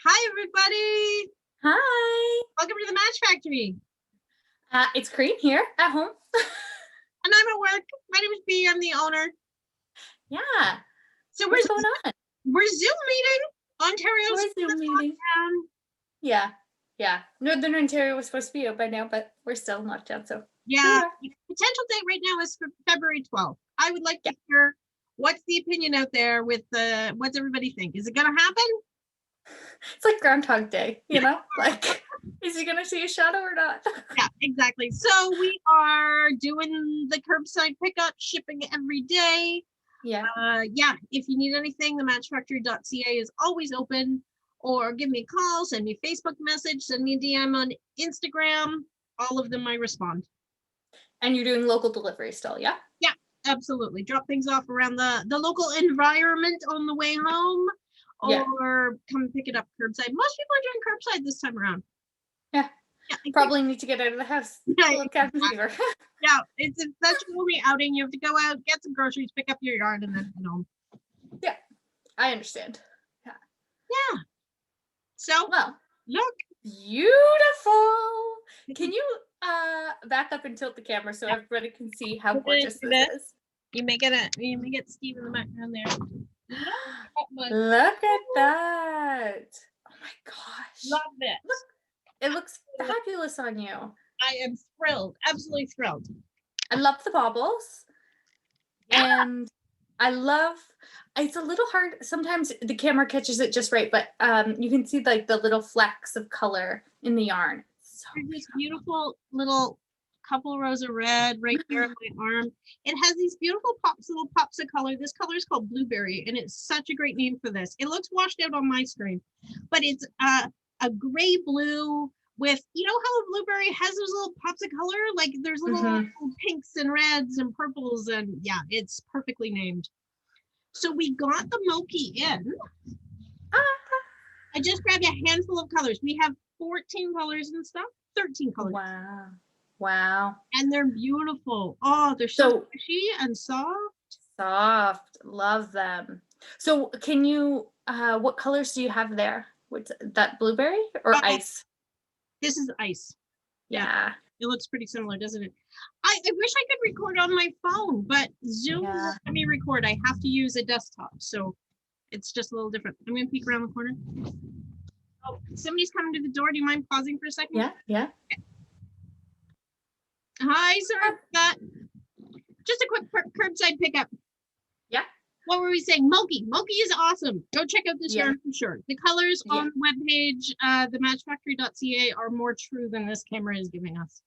Hi, everybody. Hi. Welcome to the Match Factory. It's Kaireen here at home. And I'm at work. My name is Bea. I'm the owner. Yeah. So What's going on? We're Zoom meeting. Ontario's We're Zoom meeting. Yeah. Northern Ontario was supposed to be out by now, but we're still in lockdown. So yeah, potential date right now is for February 12th. I would like to hear what's the opinion out there with what's everybody think? Is it going to happen? It's like Groundhog Day, you know? Like, is he going to see a shadow or not? Yeah, exactly. So we are doing the curbside pickup, shipping every day. Yeah. If you need anything, the matchfactory.ca is always open, or give me a call, send me a Facebook message, send me a DM on Instagram. All of them I respond. And you're doing local delivery still, yeah? Yeah, absolutely. Drop things off around the local environment on the way home, or come pick it up curbside. Most people are doing curbside this time around. Yeah. Probably need to get out of the house. Yeah, fever. Yeah, that's your only outing. You have to go out, get some groceries, pick up your yard, and then head home. Yeah, I understand. Yeah. So, well, look. Beautiful. Can you back up and tilt the camera so everybody can see how gorgeous this is? You may get Steve in the background there. Look at that. Oh my gosh. Love it. Look, it looks fabulous on you. I am thrilled. Absolutely thrilled. I love the baubles. Yeah. And I love, it's a little hard. Sometimes the camera catches it just right, but you can see like the little flecks of color in the yarn. So this beautiful little couple rows of red right here on my arm. It has these beautiful little pops of color. This color is called blueberry, and it's such a great name for this. It looks washed out on my screen, but it's a gray blue with, you know how a blueberry has those little pops of color? Like there's little pinks and reds and purples, and yeah, it's perfectly named. So we got the Mochi in. I just grabbed a handful of colors. We have 14 colors and stuff, 13 colors. Wow. And they're beautiful. Oh, they're so squishy and soft. Love them. So can you, what colors do you have there? What's that, blueberry or ice? This is ice. Yeah. It looks pretty similar, doesn't it? I wish I could record on my phone, but Zoom won't let me record. I have to use a desktop, so it's just a little different. I'm going to peek around the corner. Oh, somebody's coming to the door. Do you mind pausing for a second? Yeah. Okay. Hi, sorry for that. Just a quick curbside pickup. Yeah. What were we saying? Mochi is awesome. Go check out this yarn for sure. The colors on the webpage, the matchfactory.ca, are more true than this camera is giving us.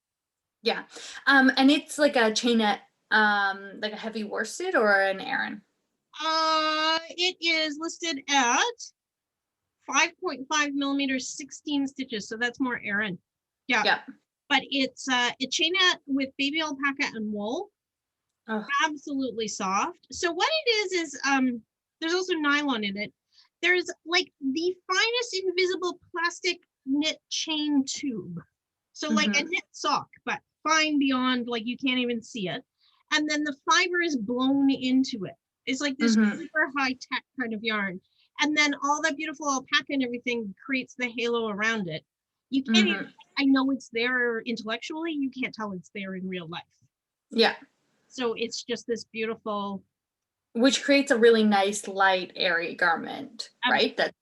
Yeah. And it's like a chainette, like a heavy worsted or an Aran? It is listed at 5.5 millimeters, 16 stitches. So that's more Aran. Yeah. But it's a chainette with baby alpaca and wool. Oh. Absolutely soft. So what it is there's also nylon in it. There's like the finest invisible plastic knit chain tube. So like a knit sock, but fine beyond, like you can't even see it. And then the fiber is blown into it. It's like this super high tech kind of yarn. And then all that beautiful alpaca and everything creates the halo around it. You can't even, I know it's there intellectually, you can't tell it's there in real life. Yeah. So it's just this beautiful, which creates a really nice, light, airy garment, right? That's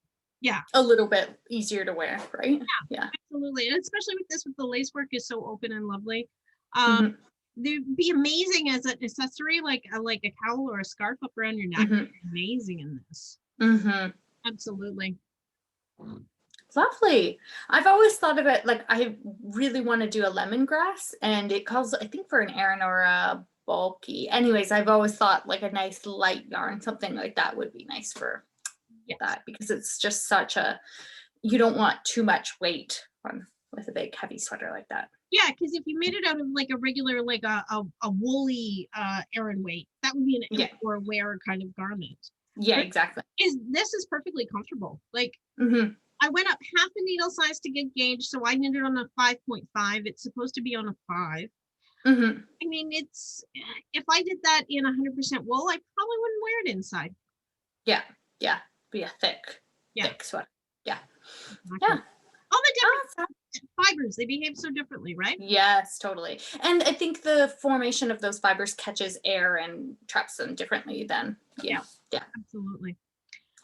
a little bit easier to wear, right? Yeah, absolutely. And especially with this, with the lace work is so open and lovely. They'd be amazing as an accessory, like a cowl or a scarf up around your neck. Amazing in this. Absolutely. Lovely. I've always thought of it like I really want to do a lemongrass, and it calls, I think, for an Aran or a bulky. Anyways, I've always thought like a nice light yarn, something like that would be nice for that, because it's just such a, you don't want too much weight on with a big heavy sweater like that. Yeah, because if you made it out of like a regular, like a woolly Aran weight, that would be an outdoor wear kind of garment. Yeah, exactly. This is perfectly comfortable. Like I went up half a needle size to get gauge, so I knitted on a 5.5. It's supposed to be on a 5. I mean, it's, if I did that in 100% wool, I probably wouldn't wear it inside. Yeah, be a thick sweater. Yeah. Exactly. Yeah. All the different fibers, they behave so differently, right? Yes, totally. And I think the formation of those fibers catches air and traps them differently than, yeah. Absolutely.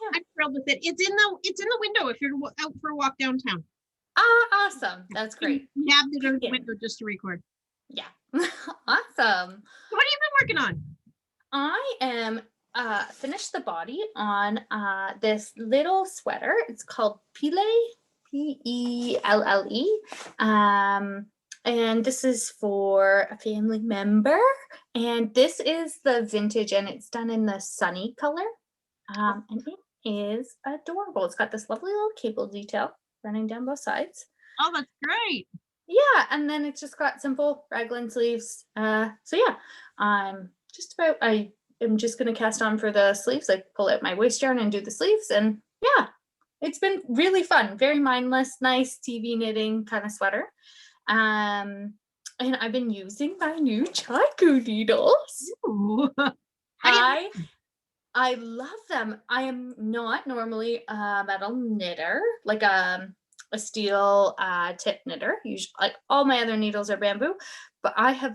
Yeah. I'm thrilled with it. It's in the window if you're out for a walk downtown. Awesome. That's great. We have the window just to record. Yeah. Awesome. What have you been working on? I am finished the body on this little sweater. It's called Pelle, Pelle. And this is for a family member. And this is the vintage, and it's done in the sunny color. And it is adorable. It's got this lovely little cable detail running down both sides. Oh, that's great. Yeah, and then it's just got simple raglan sleeves. So yeah, I am just gonna cast on for the sleeves, like pull out my waist yarn and do the sleeves, and yeah, it's been really fun, very mindless, nice TV knitting kind of sweater. And I've been using my new Chico needles. Ooh. I love them. I am not normally a metal knitter, like a steel tip knitter. Usually, like all my other needles are bamboo, but I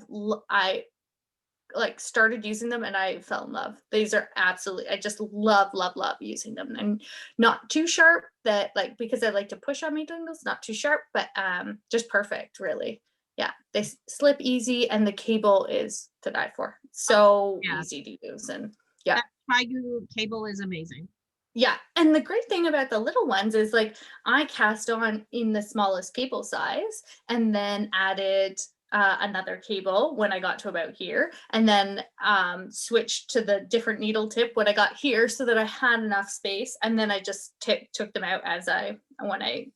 like started using them and I fell in love. These are absolutely, I just love using them, and not too sharp, that like, because I like to push on my needles, not too sharp, but just perfect, really. Yeah, they slip easy, and the cable is to die for. So easy to use, and yeah. That Chico cable is amazing. Yeah, and the great thing about the little ones is, like, I cast on in the smallest cable size, and then added another cable when I got to about here, and then switched to the different needle tip when I got here, so that I had enough space, and then I just took them out when I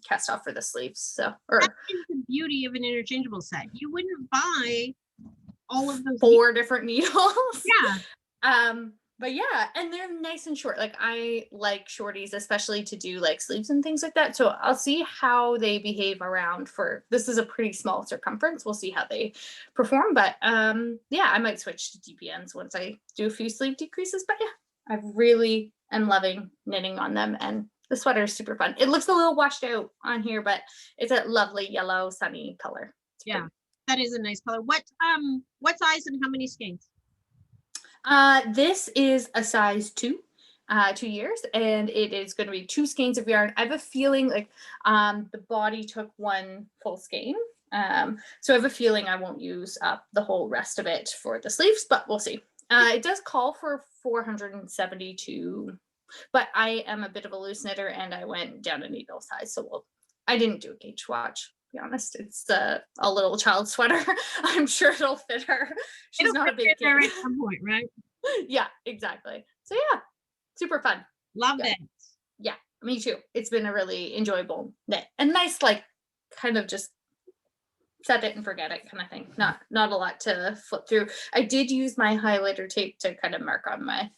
cast off for the sleeves. So that is the beauty of an interchangeable set. You wouldn't buy all of those 4 different needles. Yeah. But yeah, and they're nice and short. Like, I like shorties, especially to do like sleeves and things like that. So I'll see how they behave around this is a pretty small circumference. We'll see how they perform. But yeah, I might switch to DPNs once I do a few sleeve decreases. But yeah, I really am loving knitting on them, and the sweater is super fun. It looks a little washed out on here, but it's a lovely yellow sunny color. Yeah, that is a nice color. What size and how many skeins? This is a size 2, 2 years, and it is going to be 2 skeins of yarn. I have a feeling like the body took 1 full skein. So I have a feeling I won't use up the whole rest of it for the sleeves, but we'll see. It does call for 472, but I am a bit of a loose knitter, and I went down a needle size, so I didn't do a gauge watch. To be honest, it's a little child sweater. I'm sure it'll fit her. She's not a big kid. At some point, right? Yeah, exactly. So yeah, super fun. Loved it. Yeah, me too. It's been a really enjoyable knit, and nice, like, kind of just set it and forget it kind of thing. Not a lot to flip through. I did use my highlighter tape to kind of mark on my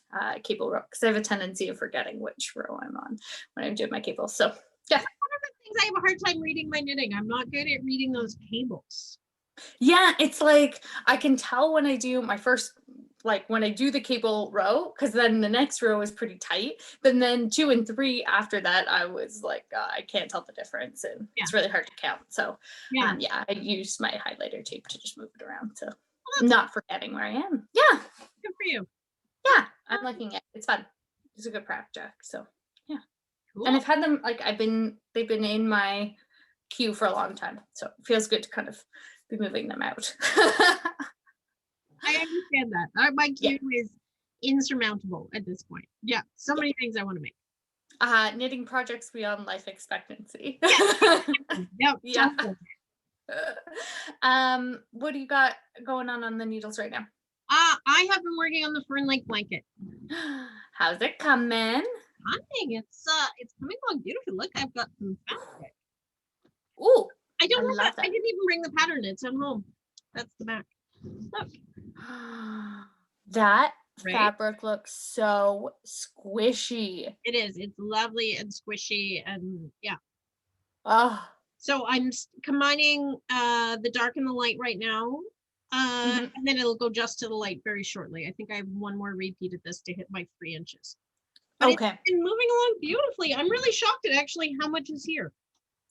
cable row, because I have a tendency of forgetting which row I'm on when I'm doing my cables. So yeah. One of the things I have a hard time reading my knitting. I'm not good at reading those cables. Yeah, it's like I can tell when I do my first, like when I do the cable row, because then the next row is pretty tight. But then 2 and 3 after that, I was like, I can't tell the difference, and it's really hard to count. So yeah, I used my highlighter tape to just move it around, so not forgetting where I am. Yeah, good for you. Yeah, I'm liking it. It's fun. It's a good project. So yeah, cool. And I've had them, like, they've been in my queue for a long time, so it feels good to kind of be moving them out. I understand that. My queue is insurmountable at this point. Yeah, so many things I want to make. Knitting projects beyond life expectancy. Yeah. What do you got going on the needles right now? I have been working on the Fern Lake Blanket. How's it coming? It's coming along beautifully. Look, I've got some fabric. Ooh, I don't know that. I didn't even bring the pattern. It's at home. That's the back. Look. That fabric looks so squishy. It is. It's lovely and squishy, and yeah. Oh. So I'm combining the dark and the light right now. And then it'll go just to the light very shortly. I think I have one more repeat of this to hit my 3 inches. But it's been moving along beautifully. I'm really shocked at actually how much is here.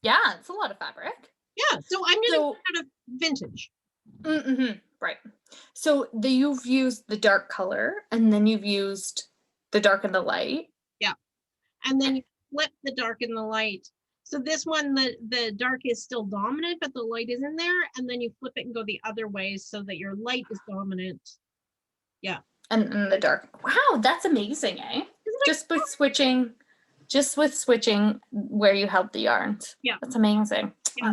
Yeah, it's a lot of fabric. Yeah, so I'm gonna go out of vintage. Right. So you've used the dark color, and then you've used the dark and the light. Yeah, and then you flip the dark and the light. So this one, the dark is still dominant, but the light is in there, and then you flip it and go the other way so that your light is dominant. Yeah. And the dark. Wow, that's amazing, eh? Just with switching where you held the yarns. Yeah. That's amazing. Yeah. I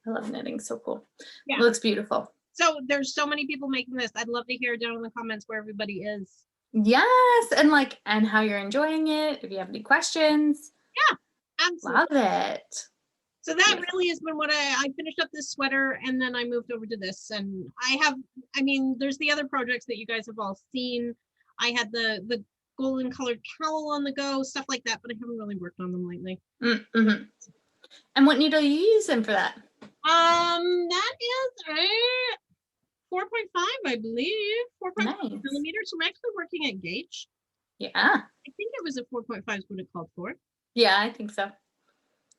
love knitting. So cool. Yeah. It looks beautiful. So there's so many people making this. I'd love to hear down in the comments where everybody is. Yes, and how you're enjoying it. If you have any questions. Yeah, absolutely. Love it. So that really has been what I finished up this sweater, and then I moved over to this. And there's the other projects that you guys have all seen. I had the golden colored cowl on the go, stuff like that, but I haven't really worked on them lately. Mm-hmm. And what needle are you using for that? That is a 4.5, I believe. 4.5 millimeters. So I'm actually working at gauge. Yeah. I think it was a 4.5 is what it called for. Yeah, I think so.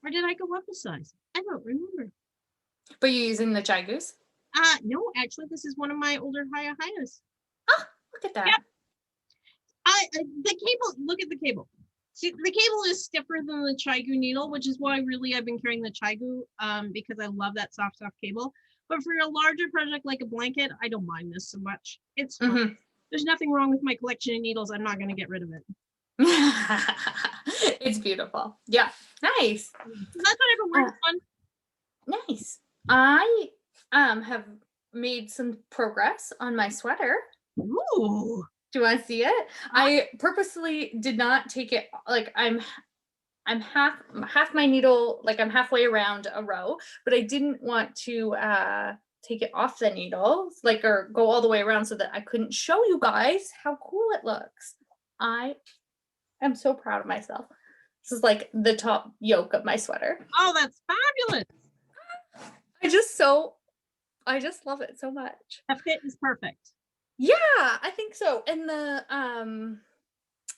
Or did I go up a size? I don't remember. But you're using the Chai Goose? No, actually, this is one of my older Hayas. Oh, look at that. Yep. The cable, look at the cable. See, the cable is stiffer than the Chai Gu needle, which is why really I've been carrying the Chai Gu because I love that soft cable. But for a larger project like a blanket, I don't mind this so much. It's fine. There's nothing wrong with my collection of needles. I'm not going to get rid of it. It's beautiful. Yeah. Nice. So that's what I've been working on. Nice. I have made some progress on my sweater. Ooh. Do you want to see it? I purposely did not take it, like I'm half my needle, like I'm halfway around a row, but I didn't want to take it off the needle, like, or go all the way around so that I couldn't show you guys how cool it looks. I am so proud of myself. This is like the top yoke of my sweater. Oh, that's fabulous. I just love it so much. The fit is perfect. Yeah, I think so. And the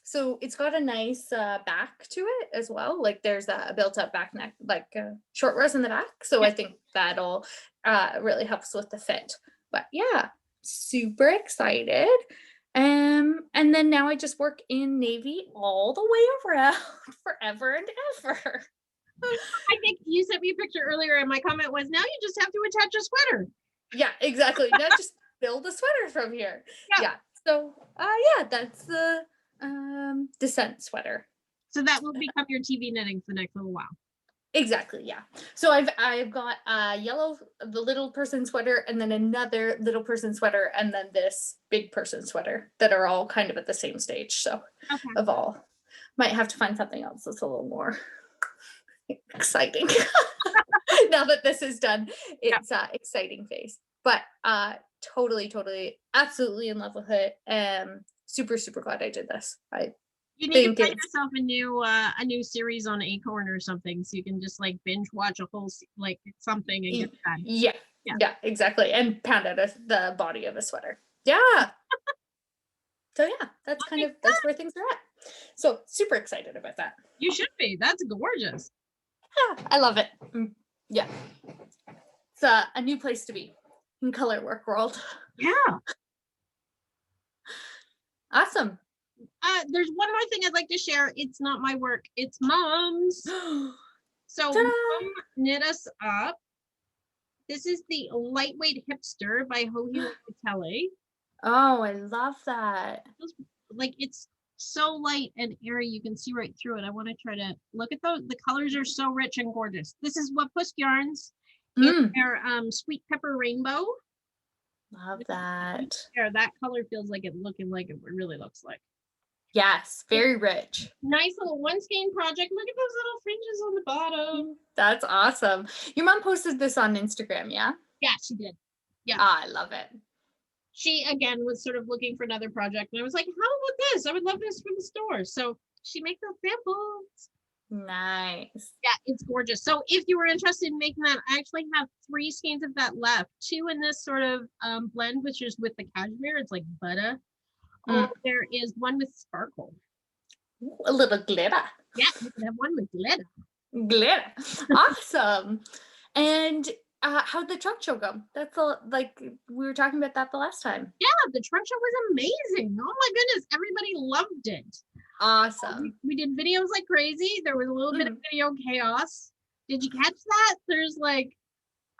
so it's got a nice back to it as well. Like there's a built up back neck, like short rows in the back. So yeah. I think that'll really helps with the fit. But yeah, super excited. And then now I just work in navy all the way around forever and ever. I think you sent me a picture earlier and my comment was, now you just have to attach a sweater. Yeah, exactly. Now just build a sweater from here. Yeah. So yeah, that's the Dissent sweater. So that will become your TV knitting for the next little while. Exactly. Yeah. So I've got yellow, the little person sweater, and then another little person sweater, and then this big person sweater that are all kind of at the same stage. So of all, might have to find something else that's a little more exciting. Now that this is done, it's exciting phase. But totally, absolutely in love with it. Super glad I did this. You need to find yourself a new series on Acorn or something, so you can just like binge watch a whole something and get done. Yeah, exactly, and pound out the body of a sweater. Yeah. So yeah, that's that's where things are at. So super excited about that. You should be. That's gorgeous. Yeah, I love it. Yeah, it's a new place to be in color work world. Yeah. Awesome. There's one more thing I'd like to share. It's not my work, it's Mom's. So Mom knit us up. This is the Lightweight Hipster by Hohi Pelle. Oh, I love that. Like it's so light and airy, you can see right through it. I want to try to look at those. The colors are so rich and gorgeous. This is Wapusk yarns. It's their sweet pepper rainbow. Love that. Yeah, that color feels like it really looks like. Yes, very rich. Nice little one skein project. Look at those little fringes on the bottom. That's awesome. Your mom posted this on Instagram, yeah? Yeah, she did. Yeah. I love it. She, again, was sort of looking for another project. And I was like, how about this? I would love this for the store. So she makes those samples. Nice. Yeah, it's gorgeous. So if you were interested in making that, I actually have 3 skeins of that left. 2 in this sort of blend, which is with the cashmere. It's like butter. Oh, there is one with sparkle. A little glitter. Yeah, you can have one with glitter. Glitter. Awesome. And how'd the trunk show go? That's like we were talking about that the last time. Yeah, the trunk show was amazing. Oh my goodness, everybody loved it. Awesome. We did videos like crazy. There was a little bit of video chaos. Did you catch that? There's like,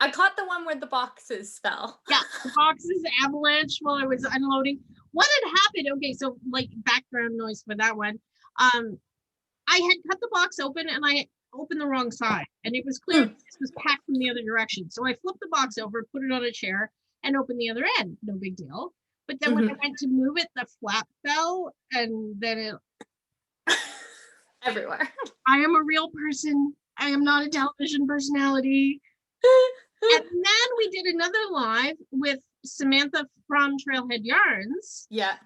I caught the one where the boxes fell. Yeah, the boxes avalanche while I was unloading. What had happened? Okay, so like background noise for that one. I had cut the box open and I opened the wrong side, and it was clear this was packed from the other direction. So I flipped the box over, put it on a chair, and opened the other end. No big deal. But then when I went to move it, the flap fell, and then it everywhere. I am a real person. I am not a television personality. And then we did another live with Samantha from Trailhead Yarns. Yeah.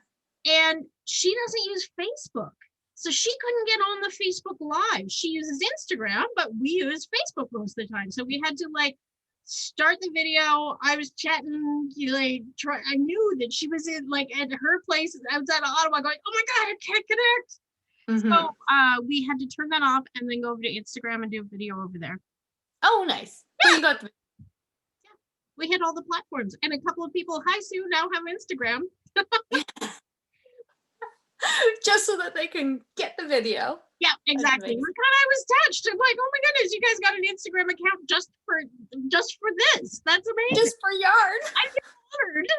And she doesn't use Facebook. So she couldn't get on the Facebook Live. She uses Instagram, but we use Facebook most of the time. So we had to like start the video. I was chatting, I knew that she was in like at her place outside of Ottawa going, oh my God, I can't connect. So we had to turn that off and then go over to Instagram and do a video over there. Oh, nice. Yeah. So you got We hit all the platforms, and a couple of people, hi Sue, now have Instagram. Just so that they can get the video. Yeah, exactly. I was touched. I'm like, oh my goodness, you guys got an Instagram account just for this. That's amazing. Just for yarn. I'm honored.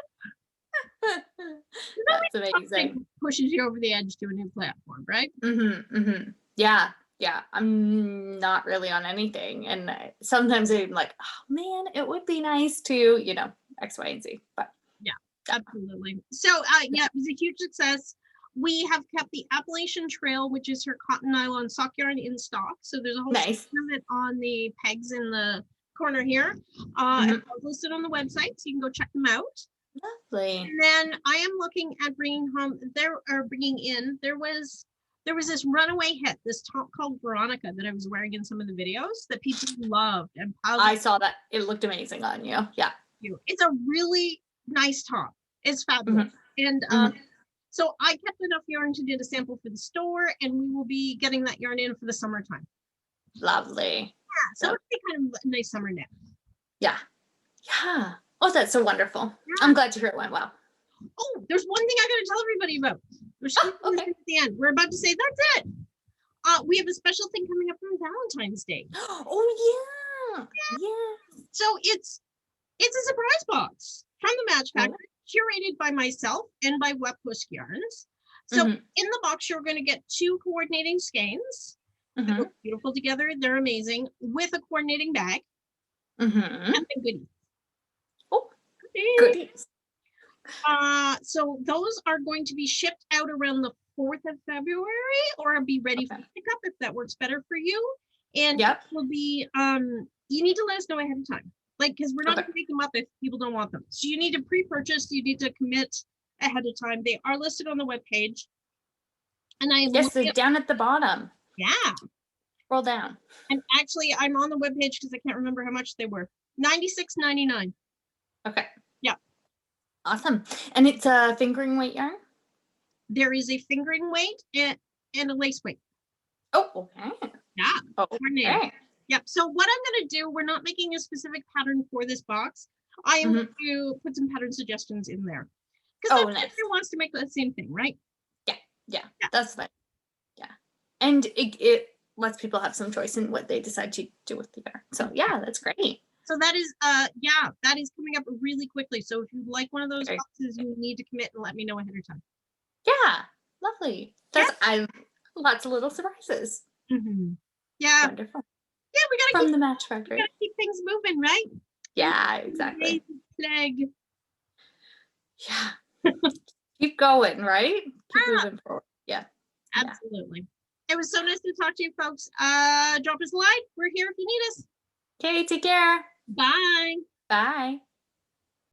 That's amazing. Pushes you over the edge to a new platform, right? Yeah. Yeah, I'm not really on anything. And sometimes I'm like, oh man, it would be nice to, X, Y, and Z. But yeah, absolutely. So yeah, it was a huge success. We have kept the Appalachian Trail, which is her cotton nylon sock yarn, in stock. So there's a whole section of it on the pegs in the corner here. And it's listed on the website, so you can go check them out. Lovely. And then I am looking at bringing in, there was this runaway hit, this top called Veronica that I was wearing in some of the videos that people loved. And I saw that. It looked amazing on you. Yeah. It's a really nice top. It's fabulous. And so I kept enough yarn to do a sample for the store, and we will be getting that yarn in for the summertime. Lovely. Yeah. So it'll be kind of a nice summer knit. Yeah. Yeah. Oh, that's so wonderful. Yeah. I'm glad to hear it went well. Oh, there's one thing I got to tell everybody about. Okay. At the end, we're about to say that's it. We have a special thing coming up on Valentine's Day. Oh yeah. So it's a surprise box from the Match Factory, curated by myself and by Webhusk Yarns. So in the box, you're going to get 2 coordinating skeins. They look beautiful together. They're amazing, with a coordinating bag and the goodies. Oh, goodies. So those are going to be shipped out around the 4th of February, or be ready for pickup if that works better for you. And it will be, you need to let us know ahead of time, because we're not going to make them up if people don't want them. So you need to pre-purchase, you need to commit ahead of time. They are listed on the webpage. And they're down at the bottom. Yeah. Scroll down. And actually, I'm on the webpage because I can't remember how much they were. $96.99. Okay. Yeah. Awesome. And it's a fingering weight yarn? There is a fingering weight and a lace weight. Oh, okay. Yeah. Okay. Yep. So what I'm going to do, we're not making a specific pattern for this box. I am going to put some pattern suggestions in there. Because everyone wants to make the same thing, right? Yeah. That's fine. Yeah. And it lets people have some choice in what they decide to do with the yarn. So yeah, that's great. So that is coming up really quickly. So if you like one of those boxes, you need to commit and let me know ahead of time. Yeah, lovely. I lots of little surprises. Yeah. Wonderful. Yeah, we gotta from the Match Factory. We gotta keep things moving, right? Yeah, exactly. Flag. Yeah. Keep going, right? Keep moving forward. Yeah. Absolutely. It was so nice to talk to you folks. Drop us a line. We're here if you need us. Okay, take care. Bye. Bye.